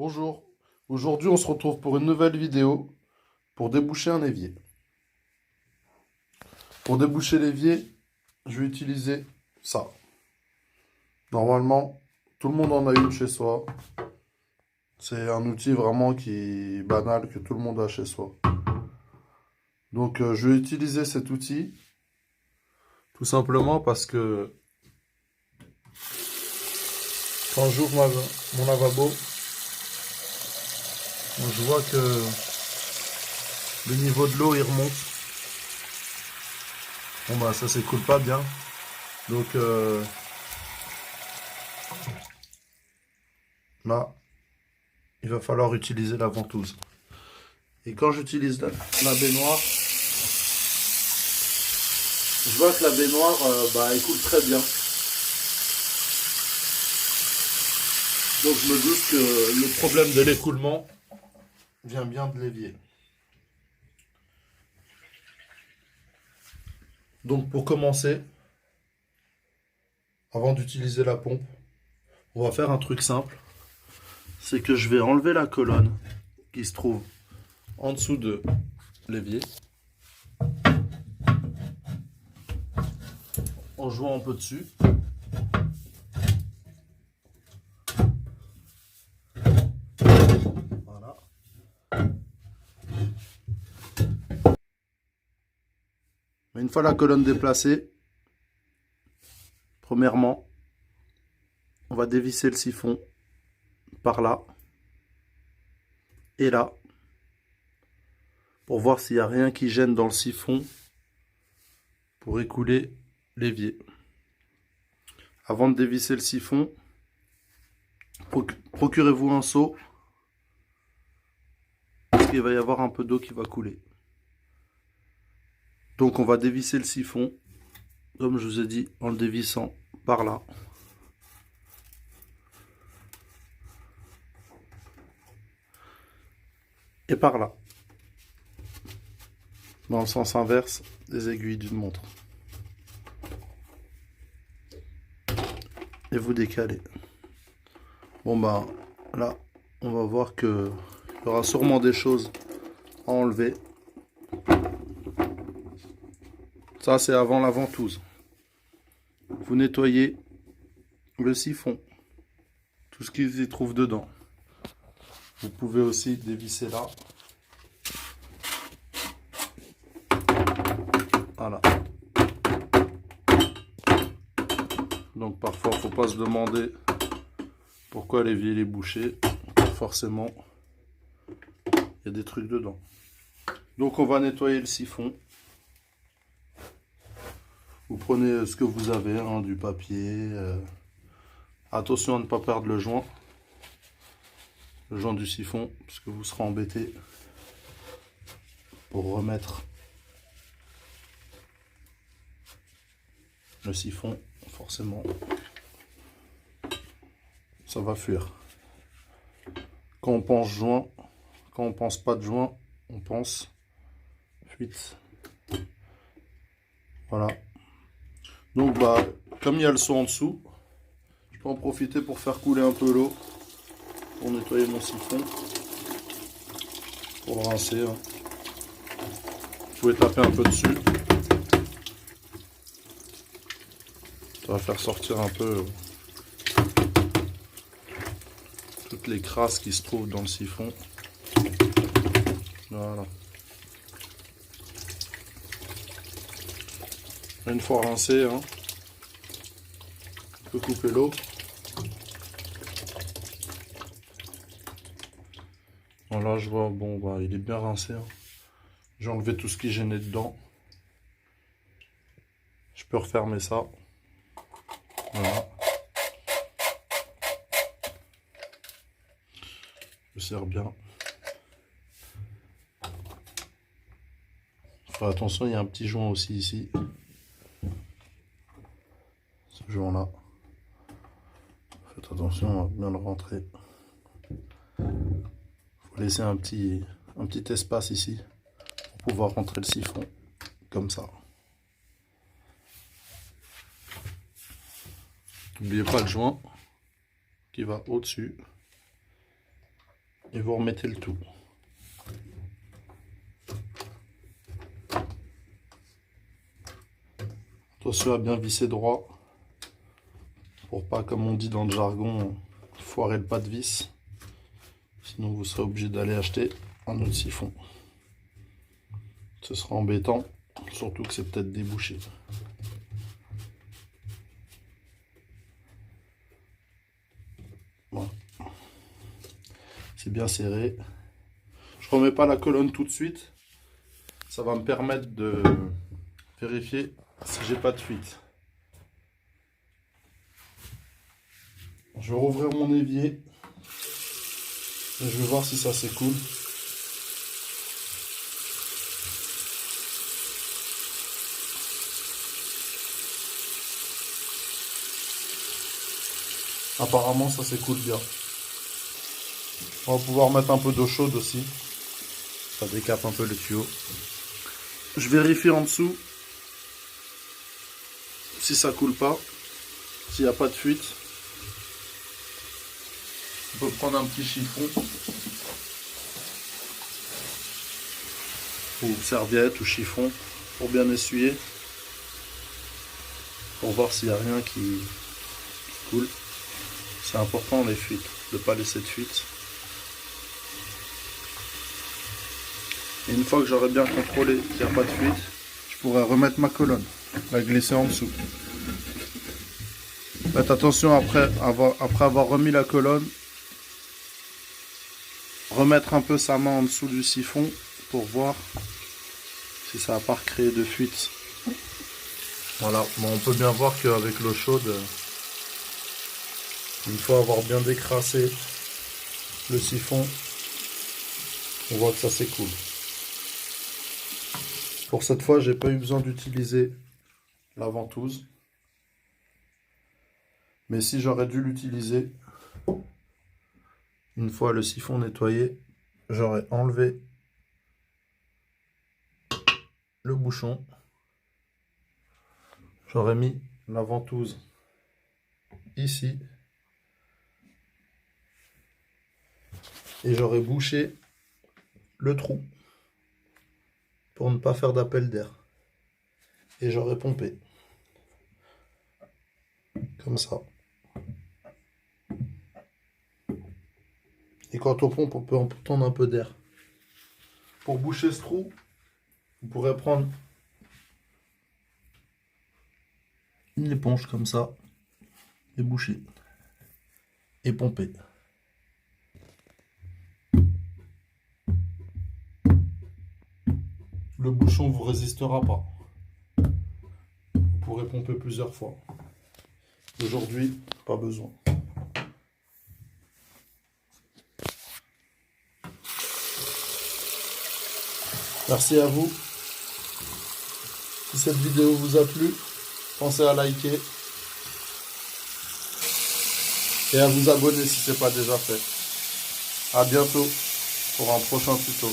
Bonjour, aujourd'hui on se retrouve pour une nouvelle vidéo pour déboucher un évier. Pour déboucher l'évier, je vais utiliser ça. Normalement, tout le monde en a une chez soi. C'est un outil vraiment qui est banal que tout le monde a chez soi. Donc je vais utiliser cet outil tout simplement parce que quand j'ouvre mon lavabo, je vois que le niveau de l'eau il remonte. Bon bah ça s'écoule pas bien. Donc là, il va falloir utiliser la ventouse. Et quand j'utilise la baignoire, je vois que la baignoire, elle coule très bien. Donc je me doute que le problème de l'écoulement vient bien de l'évier. Donc pour commencer, avant d'utiliser la pompe, on va faire un truc simple. C'est que je vais enlever la colonne qui se trouve en dessous de l'évier. En jouant un peu dessus. Voilà. Mais une fois la colonne déplacée, premièrement, on va dévisser le siphon par là et là pour voir s'il n'y a rien qui gêne dans le siphon pour écouler l'évier. Avant de dévisser le siphon, procurez-vous un seau parce qu'il va y avoir un peu d'eau qui va couler. Donc on va dévisser le siphon, comme je vous ai dit, en le dévissant par là. Et par là. Dans le sens inverse des aiguilles d'une montre. Et vous décalez. Bon bah là, on va voir que il y aura sûrement des choses à enlever. Ça c'est avant la ventouse. Vous nettoyez le siphon, tout ce qui s'y trouve dedans. Vous pouvez aussi dévisser là. Voilà. Donc parfois, il ne faut pas se demander pourquoi l'évier est bouché. Forcément, il y a des trucs dedans. Donc on va nettoyer le siphon. Vous prenez ce que vous avez, hein, du papier. Attention à ne pas perdre le joint du siphon, parce que vous serez embêté pour remettre le siphon. Forcément, ça va fuir. Quand on pense joint, quand on pense pas de joint, on pense fuite. Voilà. Donc comme il y a le seau en dessous, je peux en profiter pour faire couler un peu l'eau pour nettoyer mon siphon, pour le rincer. Hein. Vous pouvez taper un peu dessus. Ça va faire sortir un peu toutes les crasses qui se trouvent dans le siphon. Voilà. Une fois rincé, hein, on peut couper l'eau. Voilà, je vois, bon, il est bien rincé. Hein. J'ai enlevé tout ce qui gênait dedans. Je peux refermer ça. Voilà. Je serre bien. Enfin, attention, il y a un petit joint aussi ici. Ce joint-là. Faites attention, on va bien le rentrer. Il faut laisser un petit espace ici pour pouvoir rentrer le siphon. Comme ça. N'oubliez pas le joint qui va au-dessus. et vous remettez le tout. Attention à bien visser droit pour pas, comme on dit dans le jargon, foirer le pas de vis. Sinon vous serez obligé d'aller acheter un autre siphon. Ce sera embêtant, surtout que c'est peut-être débouché. Voilà. C'est bien serré. Je remets pas la colonne tout de suite. Ça va me permettre de vérifier si j'ai pas de fuite. Je vais rouvrir mon évier. Et je vais voir si ça s'écoule. Apparemment ça s'écoule bien. On va pouvoir mettre un peu d'eau chaude aussi. Ça décape un peu le tuyau. Je vérifie en dessous si ça coule pas, s'il n'y a pas de fuite. On peut prendre un petit chiffon ou serviette ou chiffon pour bien essuyer, pour voir s'il n'y a rien qui coule. C'est important les fuites, de ne pas laisser de fuite. Et une fois que j'aurai bien contrôlé qu'il n'y a pas de fuite, je pourrai remettre ma colonne, la glisser en dessous. Faites attention après avoir remis la colonne, remettre un peu sa main en dessous du siphon pour voir si ça n'a pas recréé de fuite. Voilà, bon, on peut bien voir qu'avec l'eau chaude, une fois avoir bien décrassé le siphon, on voit que ça s'écoule. Pour cette fois, j'ai pas eu besoin d'utiliser la ventouse. Mais si j'aurais dû l'utiliser, une fois le siphon nettoyé, j'aurais enlevé le bouchon. J'aurais mis la ventouse ici. Et j'aurais bouché le trou pour ne pas faire d'appel d'air. Et j'aurais pompé. Comme ça. Et quand on pompe, on peut entendre un peu d'air. Pour boucher ce trou, vous pourrez prendre une éponge comme ça et boucher. Et pomper. Le bouchon ne vous résistera pas. Vous pourrez pomper plusieurs fois. Aujourd'hui, pas besoin. Merci à vous. Si cette vidéo vous a plu, pensez à liker et à vous abonner si ce n'est pas déjà fait. À bientôt pour un prochain tuto.